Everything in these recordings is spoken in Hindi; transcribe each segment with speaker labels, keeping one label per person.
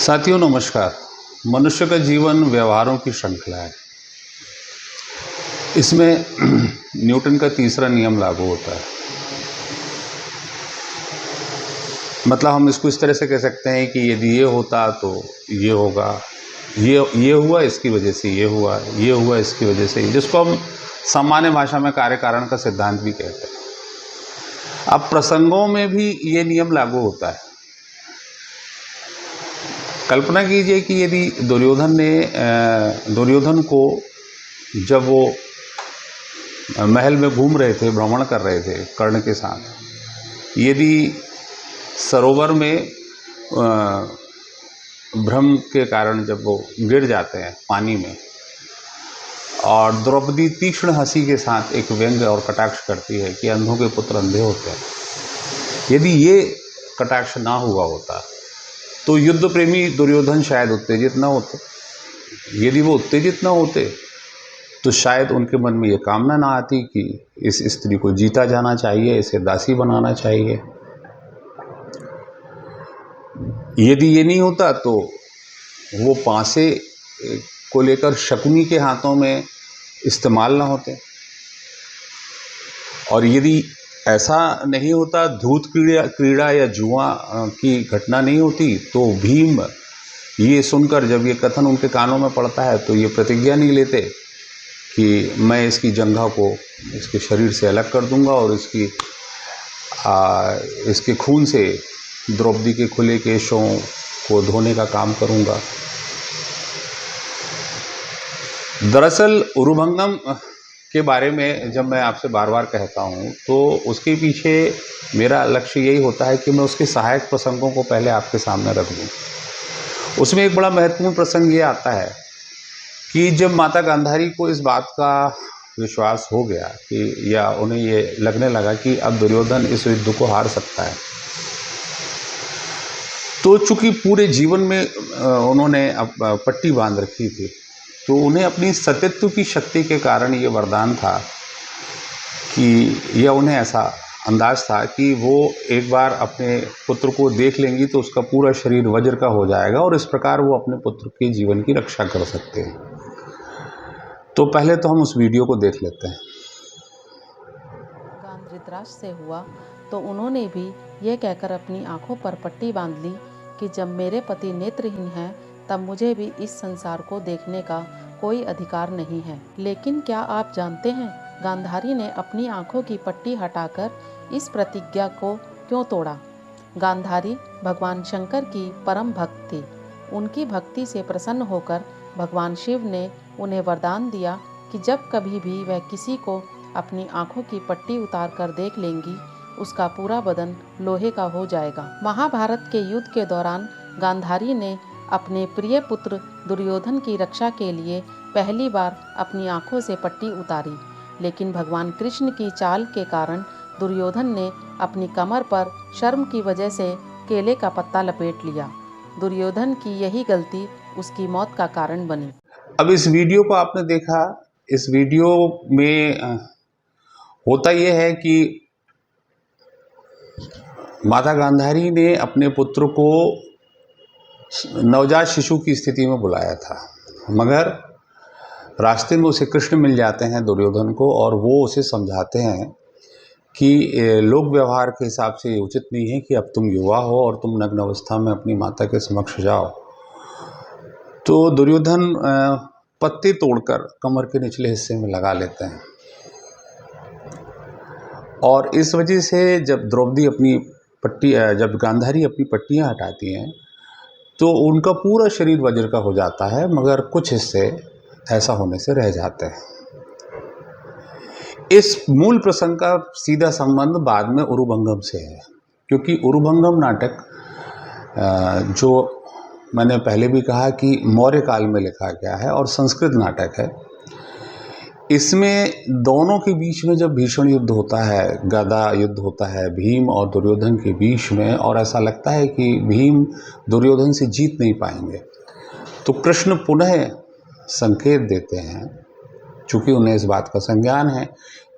Speaker 1: साथियों नमस्कार। मनुष्य का जीवन व्यवहारों की श्रृंखला है। इसमें न्यूटन का तीसरा नियम लागू होता है। मतलब हम इसको इस तरह से कह सकते हैं कि यदि ये होता तो ये होगा, ये हुआ इसकी वजह से ये हुआ, ये हुआ इसकी वजह से, जिसको हम सामान्य भाषा में कार्य कारण का सिद्धांत भी कहते हैं। अब प्रसंगों में भी ये नियम लागू होता है। कल्पना कीजिए कि यदि दुर्योधन को जब वो महल में घूम रहे थे, भ्रमण कर रहे थे कर्ण के साथ, यदि सरोवर में भ्रम के कारण जब वो गिर जाते हैं पानी में, और द्रौपदी तीक्ष्ण हंसी के साथ एक व्यंग और कटाक्ष करती है कि अंधों के पुत्र अंधे होते हैं, यदि ये कटाक्ष ना हुआ होता तो युद्ध प्रेमी दुर्योधन शायद उत्तेजित ना होते। यदि वो उत्तेजित ना होते तो शायद उनके मन में ये कामना ना आती कि इस स्त्री को जीता जाना चाहिए, इसे दासी बनाना चाहिए। यदि ये नहीं होता तो वो पासे को लेकर शकुनी के हाथों में इस्तेमाल ना होते। और यदि ऐसा नहीं होता, धूत क्रीड़ा या जुआ की घटना नहीं होती, तो भीम ये सुनकर जब ये कथन उनके कानों में पड़ता है तो ये प्रतिज्ञा नहीं लेते कि मैं इसकी जंघा को इसके शरीर से अलग कर दूंगा और इसके खून से द्रौपदी के खुले केशों को धोने का काम करूंगा। दरअसल उरुभंगम के बारे में जब मैं आपसे बार बार कहता हूँ तो उसके पीछे मेरा लक्ष्य यही होता है कि मैं उसके सहायक प्रसंगों को पहले आपके सामने रख दूँ। उसमें एक बड़ा महत्वपूर्ण प्रसंग ये आता है कि जब माता गांधारी को इस बात का विश्वास हो गया कि, या उन्हें ये लगने लगा कि अब दुर्योधन इस युद्ध को हार सकता है, तो चूंकि पूरे जीवन में उन्होंने पट्टी बांध रखी थी, तो उन्हें अपनी सतीत्व की शक्ति के कारण ये वरदान था कि, या उन्हें ऐसा अंदाज था कि वो एक बार अपने पुत्र को देख लेंगी तो उसका पूरा शरीर वज्र का हो जाएगा और इस प्रकार वो अपने पुत्र के जीवन की रक्षा कर सकते हैं। तो पहले तो हम उस वीडियो को देख लेते हैं।
Speaker 2: धृतराष्ट्र से हुआ तो उन्होंने भी ये कहकर अपनी आंखों पर पट्टी बांध ली कि जब मेरे पति नेत्रहीन हैं तब मुझे भी इस संसार को देखने का कोई अधिकार नहीं है। लेकिन क्या आप जानते हैं गांधारी ने अपनी आंखों की पट्टी हटाकर इस प्रतिज्ञा को क्यों तोड़ा? गांधारी भगवान शंकर की परम भक्त थी। उनकी भक्ति से प्रसन्न होकर भगवान शिव ने उन्हें वरदान दिया कि जब कभी भी वह किसी को अपनी आंखों की पट्टी उतार कर देख लेंगी, उसका पूरा बदन लोहे का हो जाएगा। महाभारत के युद्ध के दौरान गांधारी ने अपने प्रिय पुत्र दुर्योधन की रक्षा के लिए पहली बार अपनी आंखों से पट्टी उतारी, लेकिन भगवान कृष्ण की चाल के कारण दुर्योधन ने अपनी कमर पर शर्म की वजह से केले का पत्ता लपेट लिया। दुर्योधन की यही गलती उसकी मौत का कारण बनी।
Speaker 1: अब इस वीडियो को आपने देखा। इस वीडियो में होता यह है कि माता गांधारी ने अपने पुत्र को नवजात शिशु की स्थिति में बुलाया था, मगर रास्ते में उसे कृष्ण मिल जाते हैं दुर्योधन को, और वो उसे समझाते हैं कि लोक व्यवहार के हिसाब से ये उचित नहीं है कि अब तुम युवा हो और तुम नग्न अवस्था में अपनी माता के समक्ष जाओ। तो दुर्योधन पत्ते तोड़कर कमर के निचले हिस्से में लगा लेते हैं, और इस वजह से जब द्रौपदी जब गांधारी अपनी पट्टियां हटाती हैं तो उनका पूरा शरीर वज्र का हो जाता है, मगर कुछ हिस्से ऐसा होने से रह जाते हैं। इस मूल प्रसंग का सीधा संबंध बाद में उरुभंगम से है, क्योंकि उरुभंगम नाटक जो मैंने पहले भी कहा कि मौर्य काल में लिखा गया है और संस्कृत नाटक है। इसमें दोनों के बीच में जब भीषण युद्ध होता है, गदा युद्ध होता है भीम और दुर्योधन के बीच में, और ऐसा लगता है कि भीम दुर्योधन से जीत नहीं पाएंगे, तो कृष्ण पुनः संकेत देते हैं, चूँकि उन्हें इस बात का संज्ञान है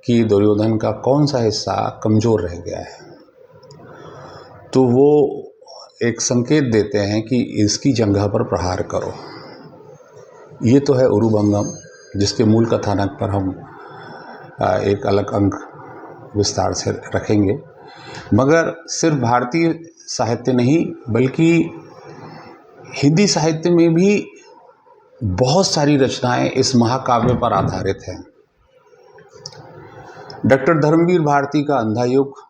Speaker 1: कि दुर्योधन का कौन सा हिस्सा कमज़ोर रह गया है। तो वो एक संकेत देते हैं कि इसकी जंघा पर प्रहार करो। ये तो है उरुभंगम, जिसके मूल कथानक पर हम एक अलग अंक विस्तार से रखेंगे। मगर सिर्फ भारतीय साहित्य नहीं बल्कि हिंदी साहित्य में भी बहुत सारी रचनाएं इस महाकाव्य पर आधारित हैं। डॉक्टर धर्मवीर भारती का अंधा युग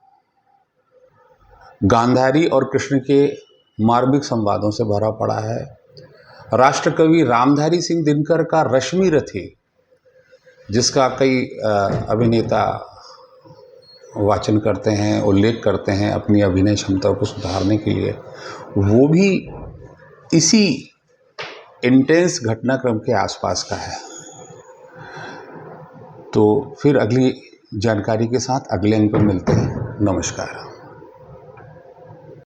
Speaker 1: गांधारी और कृष्ण के मार्मिक संवादों से भरा पड़ा है। राष्ट्रकवि रामधारी सिंह दिनकर का रश्मि रथी, जिसका कई अभिनेता वाचन करते हैं, उल्लेख करते हैं अपनी अभिनय क्षमता को सुधारने के लिए, वो भी इसी इंटेंस घटनाक्रम के आसपास का है। तो फिर अगली जानकारी के साथ अगले अंक पर मिलते हैं। नमस्कार।